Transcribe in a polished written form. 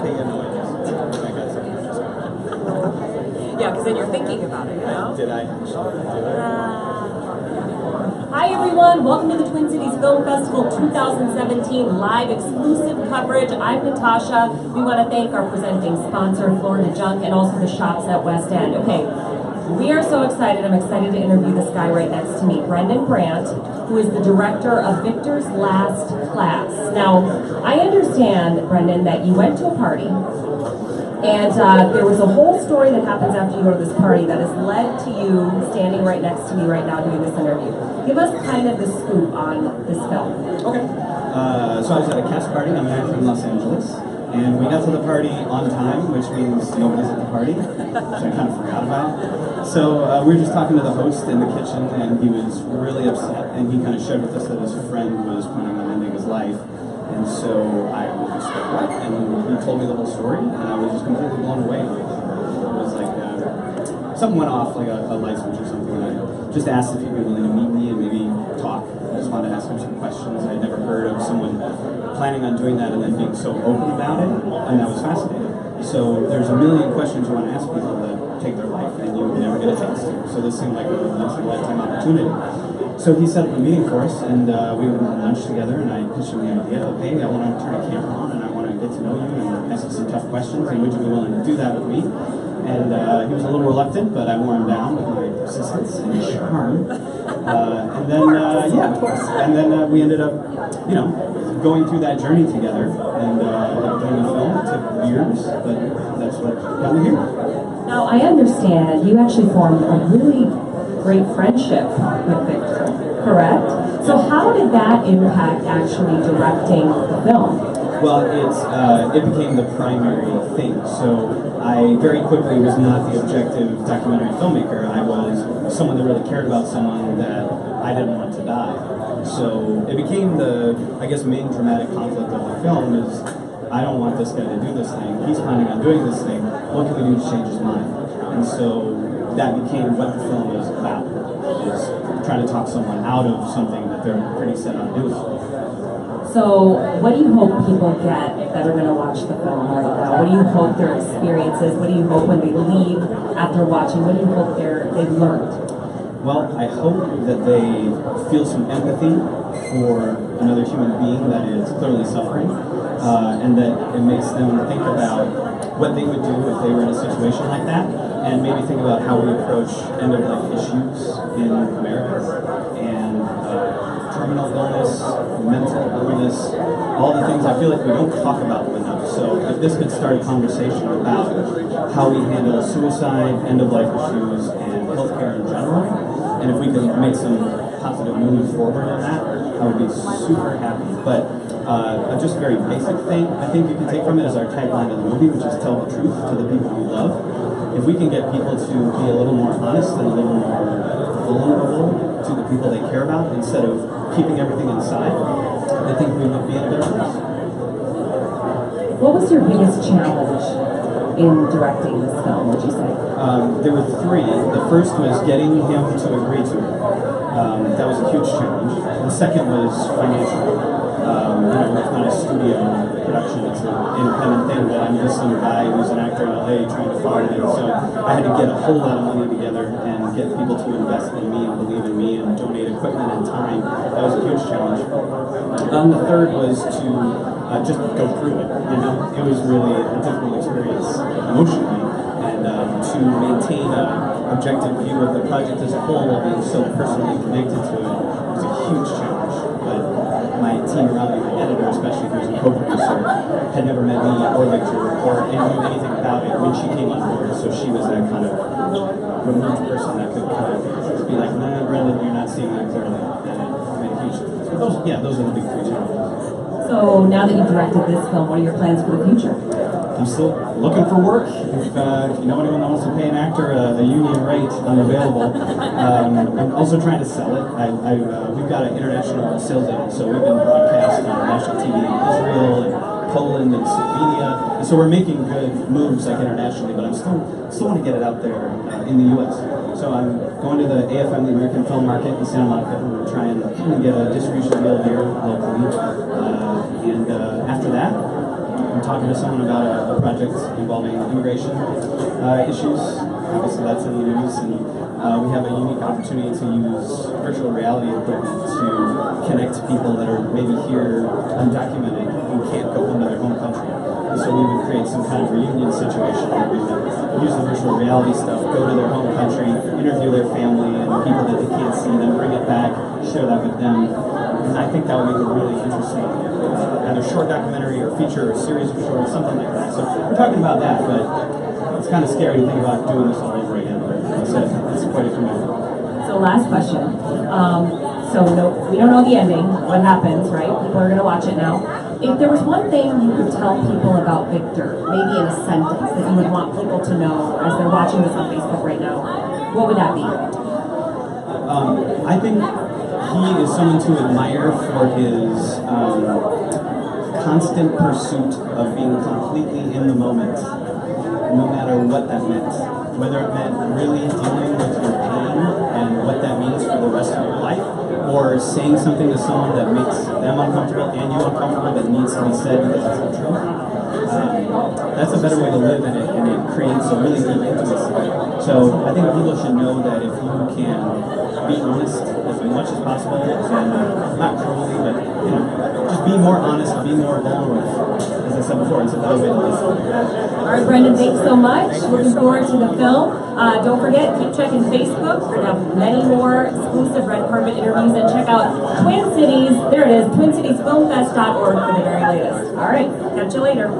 okay, yeah, no, I got something. Yeah, because then you're thinking about it, you know? Did I? Hi everyone, welcome to the Twin Cities Film Festival 2017 live exclusive coverage. I'm Natasha. We want to thank our presenting sponsor, Fleurdejunk, and also the shops at West End. Okay, we are so excited. I'm excited to interview this guy right next to me, Brandt, who is the director of Victor's Last Class. Now, I understand, Brendan, that you went to a party, and there was a whole story that happens after you go to this party that has led to you standing right next to me right now doing this interview. Give us kind of the scoop on this film. Okay. So I was at a cast party. I'm back from Los Angeles. And we got to the party on time, which means nobody's at the party, which I kind of forgot about. So we were just talking to the host in the kitchen, and he was really upset. And he kind of shared with us that his friend was planning on ending his life. And so I was just like, what? And he told me the whole story, and I was just completely blown away. It was like, something went off, like a light switch or something, and I just asked if he'd be willing to meet me and maybe talk. I just wanted to ask him some questions. I'd never heard of someone planning on doing that and then being so open about it, and that was fascinating. So there's a million questions you want to ask people that take their life, and you never get a chance to. So this seemed like a once-in-a-lifetime opportunity. So he set up a meeting for us, and we went to lunch together, and I pitched him the idea of, hey, I want to turn a camera on, and I want to get to know you and ask you some tough questions, and would you be willing to do that with me? And he was a little reluctant, but I wore him down with my persistence and charm. And then, and then we ended up, going through that journey together, and doing the film. It took years, but that's what got me here. Now, I understand you actually formed a really great friendship with Victor, correct? So how did that impact actually directing the film? Well, it became the primary thing. So I very quickly was not the objective documentary filmmaker. I was someone that really cared about someone that I didn't want to die. So it became the, I guess, main dramatic conflict of the film is, I don't want this guy to do this thing. He's planning on doing this thing. What can we do to change his mind? And so that became what the film is about, is trying to talk someone out of something that they're pretty set on doing. So what do you hope people get that are going to watch the film right now? What do you hope their experience is? What do you hope when they leave after watching? What do you hope they've learned? Well, I hope that they feel some empathy for another human being that is clearly suffering, and that it makes them think about what they would do if they were in a situation like that, and maybe think about how we approach end-of-life issues in America, and terminal illness, mental illness, all the things I feel like we don't talk about enough. So if this could start a conversation about how we handle suicide, end-of-life issues, and healthcare in general, and if we can make some positive moves forward in that, I would be super happy. But just a very basic thing I think you can take from it is our tagline of the movie, which is tell the truth to the people we love. If we can get people to be a little more honest and a little more vulnerable to the people they care about instead of keeping everything inside, I think we would be in a better place. What was your biggest challenge in directing this film, would you say? There were three. The first was getting him to agree to it. That was a huge challenge. The second was financial. It's not a studio production, it's an independent thing, but I'm just some guy who's an actor in LA trying to fund it, so I had to get a whole lot of money together and get people to invest in me and believe in me and donate equipment and time. That was a huge challenge. The third was to just go through it, It was really a difficult experience emotionally, and to maintain an objective view of the project as a whole while being so personally connected to it was a huge challenge. But my team around me, my editor especially, who was a co-producer, had never met me or Victor or knew anything about it when she came on board. So she was that kind of removed person that could kind of be like, nah, Brendan, you're not seeing that clearly. And it made a huge difference. So those are the big three challenges. So now that you've directed this film, what are your plans for the future? I'm still looking for work. If you know anyone that wants to pay an actor a union rate, I'm available. I'm also trying to sell it. We've got an international sales agent, so we've been broadcast on national TV in Israel and Poland and Slovenia, and so we're making good moves like internationally. But I'm still want to get it out there in the U.S. So I'm going to the AFM, the American Film Market in Santa Monica, and we're trying to get a distribution deal here locally. And after that, I'm talking to someone about a project involving immigration issues. Obviously, that's in the news, and we have a unique opportunity to use virtual reality equipment to connect people that are maybe here undocumented who can't go home to their home country. And so we would create some kind of reunion situation where we would use the virtual reality stuff, go to their home country, interview their family and people that they can't see, then bring it back, share that with them. And I think that would make a really interesting either short documentary or feature or series of shorts, something like that. So we're talking about that, but it's kind of scary to think about doing this all over again. It's quite a commitment. So last question. So we don't know the ending, what happens, right? People are going to watch it now. If there was one thing you could tell people about Victor, maybe in a sentence that you would want people to know as they're watching this on Facebook right now, what would that be? I think he is someone to admire for his constant pursuit of being completely in the moment, no matter what that meant. Whether it meant really dealing with your pain and what that means for the rest of your life, or saying something to someone that makes them uncomfortable and you uncomfortable that needs to be said because it's the truth. That's a better way to live, and it creates a really deep intimacy. So I think people should know that if you can be honest as much as possible, and not cruelly, but just be more honest, be more vulnerable. As I said before, it's a better way to live. All right, Brendan, thanks so much. Looking forward to the film. Don't forget, keep checking Facebook. We're going to have many more exclusive red carpet interviews, and check out Twin Cities. There it is, TwinCitiesFilmFest.org for the very latest. All right, catch you later.